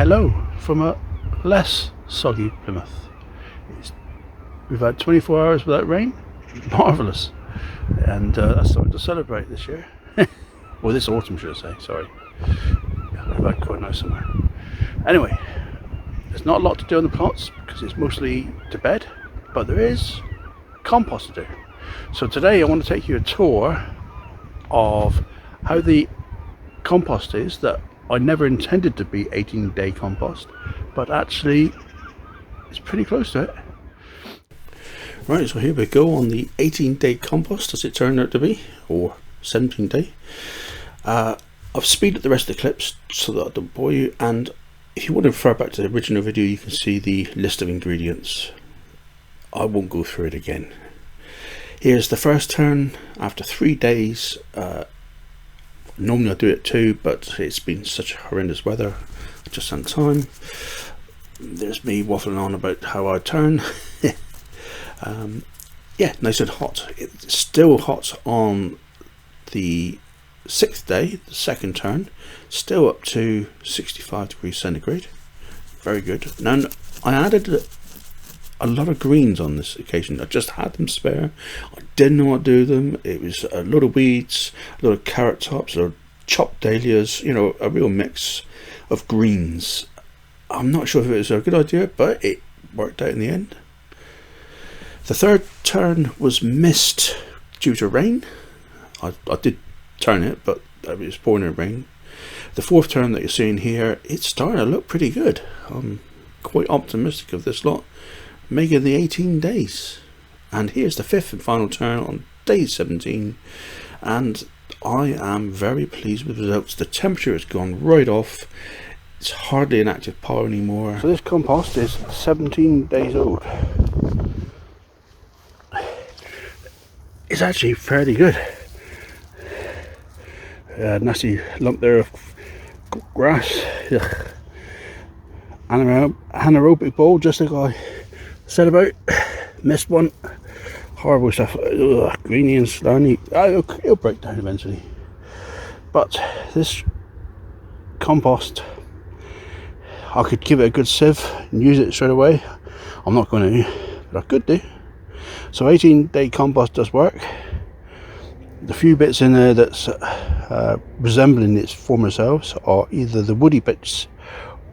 hello from a less soggy Plymouth. We've had 24 hours without rain, marvellous, and that's something to celebrate this year. Well, this autumn, should I say, sorry. We've had quite nice summer. Anyway, there's not a lot to do on the plots because it's mostly to bed, but there is compost to do. So today I want to take you a tour of how the compost is that I never intended to be 18-day compost, but actually it's pretty close to it. Right, so here we go on the 18-day compost as it turned out to be, or 17-day. I've speeded up the rest of the clips so that I don't bore you, and if you want to refer back to the original video, you can see the list of ingredients. I won't go through it again. Here's the first turn after 3 days. Normally I do it too, but it's been such horrendous weather, just on time. There's me waffling on about how I turn. Yeah, nice and hot. It's still hot on the 6th day, the second turn, still up to 65 degrees centigrade. Very good. Now I added a lot of greens on this occasion. I just had them spare. I didn't know what to do with them. It was a lot of weeds, a lot of carrot tops, a lot of chopped dahlias, you know, a real mix of greens. I'm not sure if it was a good idea, but it worked out in the end. The third turn was missed due to rain. I did turn it, but it was pouring in rain. The fourth turn that you're seeing here, it's starting to look pretty good. I'm quite optimistic of this lot making the 18 days. And here's the fifth and final turn on day 17, and I am very pleased with the results. The temperature has gone right off. It's hardly an active pile anymore. So this compost is 17 days old. It's actually fairly good. Nasty lump there of grass. Ugh. Anaerobic bowl, just like I said about. Missed one. Horrible stuff. Ugh, greeny and slimy. It'll break down eventually. But this compost, I could give it a good sieve and use it straight away. I'm not going to, but I could do. So 18-day compost does work. The few bits in there that's resembling its former selves are either the woody bits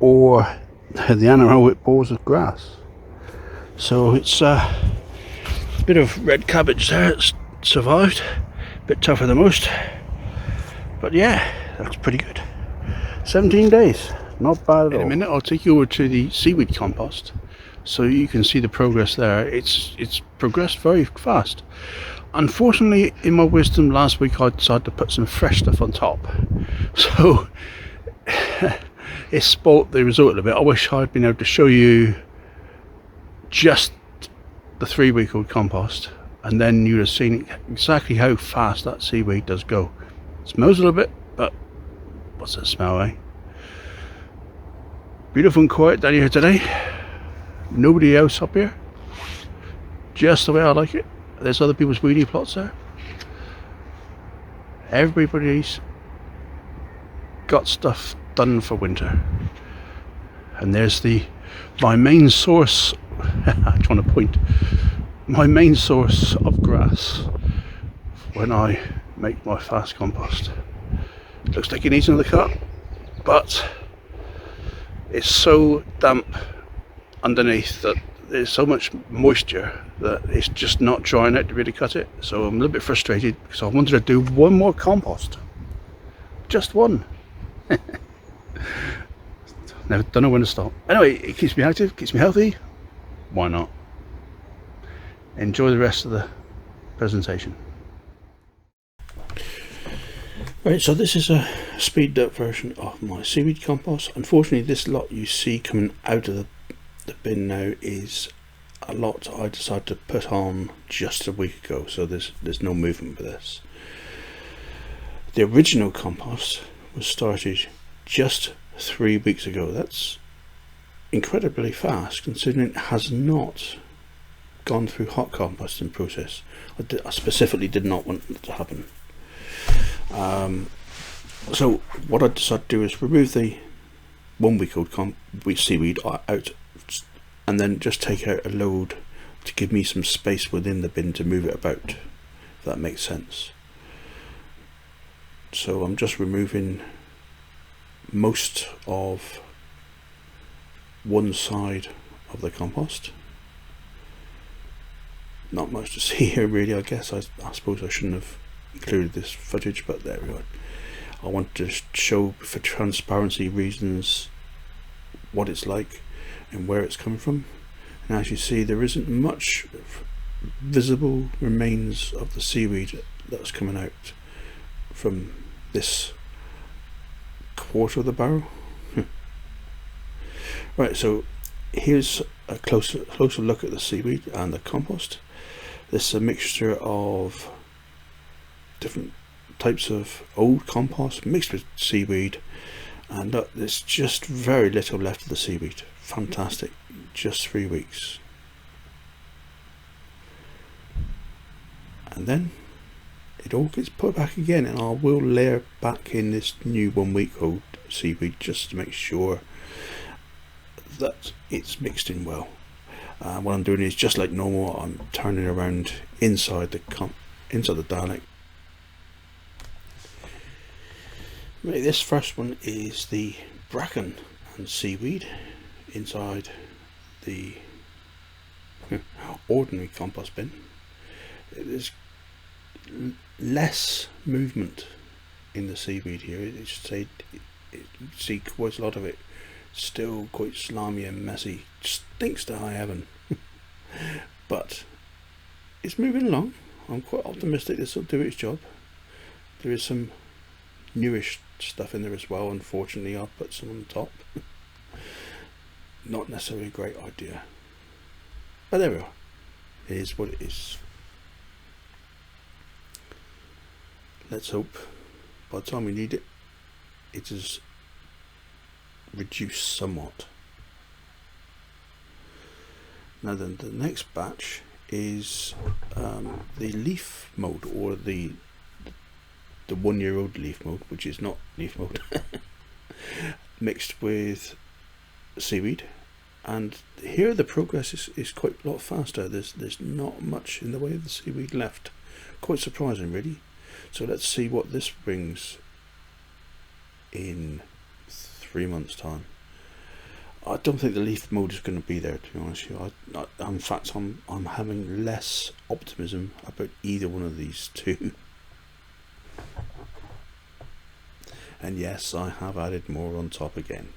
or the anaerobic balls of grass. So it's a bit of red cabbage there. It's survived. A bit tougher than most, but yeah, that's pretty good. 17 days, not bad at all. In a minute I'll take you over to the seaweed compost so you can see the progress there. It's progressed very fast. Unfortunately, in my wisdom, last week I decided to put some fresh stuff on top, so it spoilt the result a little bit. I wish I'd been able to show you just the 3-week-old compost, and then you'd have seen exactly how fast that seaweed does go. It smells a little bit, but what's that smell, eh? Beautiful and quiet down here today. Nobody else up here. Just the way I like it. There's other people's weedy plots there. Everybody's got stuff done for winter. And there's my main source. I'm trying to point. My main source of grass when I make my fast compost. It looks like it needs another cut, but it's so damp underneath that there's so much moisture that it's just not drying out to really cut it. So I'm a little bit frustrated because I wanted to do one more compost, just one. Never don't know when to stop. Anyway, it keeps me active, keeps me healthy. Why not? Enjoy the rest of the presentation. Right, so this is a speeded up version of my seaweed compost. Unfortunately, this lot you see coming out of the bin now is a lot I decided to put on just a week ago, so there's no movement for this. The original compost was started just 3 weeks ago. That's incredibly fast considering it has not gone through hot composting process. I specifically did not want it to happen. So what I decided to do is remove the 1 week old seaweed out, and then just take out a load to give me some space within the bin to move it about, if that makes sense. So I'm just removing most of one side of the compost. Not much to see here really, I guess. I suppose I shouldn't have included this footage, but there we go. I want to show, for transparency reasons, what it's like and where it's coming from. And as you see, there isn't much visible remains of the seaweed that's coming out from this quarter of the barrel. Right, so here's a closer look at the seaweed and the compost. This is a mixture of different types of old compost mixed with seaweed, and there's just very little left of the seaweed. Fantastic. Just 3 weeks, and then it all gets put back again, and I will layer back in this new 1 week old seaweed just to make sure that it's mixed in well. What I'm doing is just like normal. I'm turning around inside the Dalek. Right, this first one is the bracken and seaweed inside the ordinary compost bin. There's less movement in the seaweed here. You see quite a lot of it still quite slimy and messy. Stinks to high heaven. But it's moving along. I'm quite optimistic this will do its job. There is some newish stuff in there as well. Unfortunately, I'll put some on the top. Not necessarily a great idea, but there we are. It is what it is. Let's hope by the time we need it, it is reduced somewhat. Now then, the next batch is the leaf mold, or the 1-year-old leaf mold, which is not leaf mold, mixed with seaweed. And here the progress is quite a lot faster. There's not much in the way of the seaweed left. Quite surprising really. So let's see what this brings in 3 months time. I don't think the leaf mold is going to be there, to be honest with you. In fact, I'm having less optimism about either one of these two. And yes, I have added more on top again.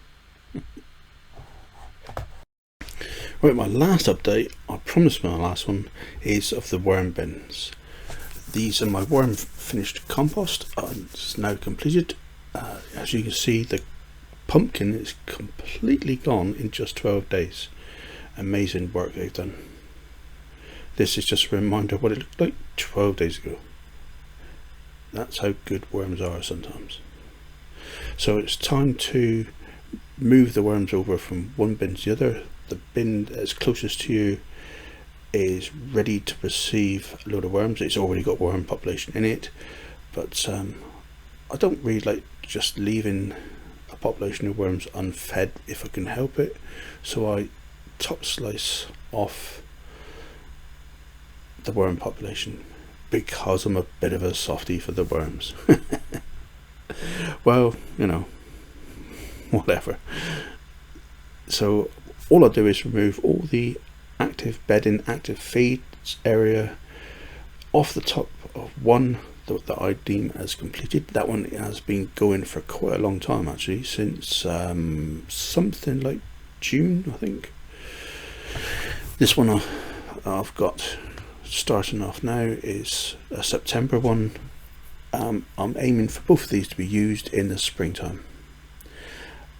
Right, my last update, I promised my last one, is of the worm bins. These are my worm finished compost. It's now completed. As you can see, the pumpkin is completely gone in just 12 days. Amazing work they've done. This is just a reminder of what it looked like 12 days ago. That's how good worms are sometimes. So it's time to move the worms over from one bin to the other. The bin that's closest to you is ready to receive a load of worms. It's already got worm population in it, but I don't really like just leaving a population of worms unfed if I can help it. So I top slice off the worm population because I'm a bit of a softie for the worms. Well, you know, whatever. So all I do is remove all the active bedding, active feeds area off the top of one that I deem as completed. That one has been going for quite a long time actually, since something like June, I think. This one I've got starting off now is a September one. I'm aiming for both of these to be used in the springtime,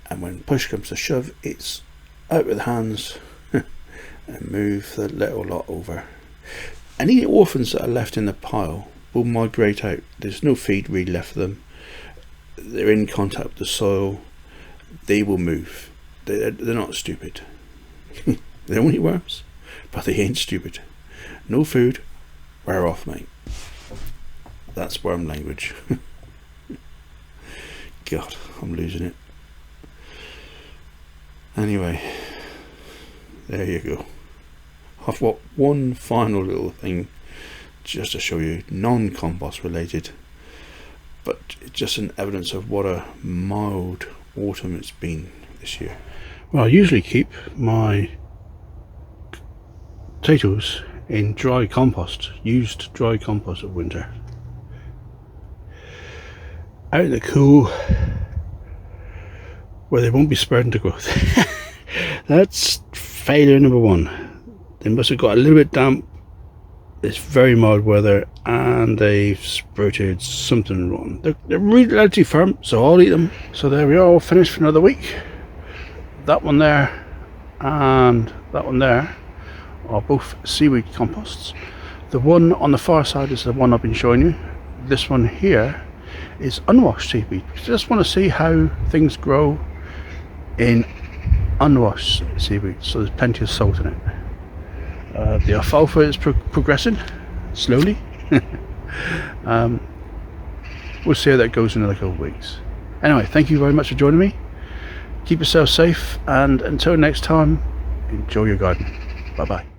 and when push comes to shove, it's out with the hands and move the little lot over. Any orphans that are left in the pile will migrate out. There's no feed really left for them. They're in contact with the soil. They will move. They're not stupid. They're only worms, but they ain't stupid. No food, we're off, mate. That's worm language. God, I'm losing it. Anyway, there you go. I've got one final little thing just to show you, non-compost related, but just an evidence of what a mild autumn it's been this year. Well, I usually keep my potatoes in dry compost, used dry compost of winter, out in the cool where they won't be spreading to growth. That's failure number one. They must have got a little bit damp, it's very mild weather, and they've sprouted something wrong. They're really relatively firm, so I'll eat them. So there we are, all finished for another week. That one there and that one there are both seaweed composts. The one on the far side is the one I've been showing you. This one here is unwashed seaweed. Just want to see how things grow in unwashed seaweed. So there's plenty of salt in it. The alfalfa is progressing slowly. We'll see how that goes in another couple of weeks. Anyway, thank you very much for joining me. Keep yourself safe, and until next time, enjoy your garden. Bye bye.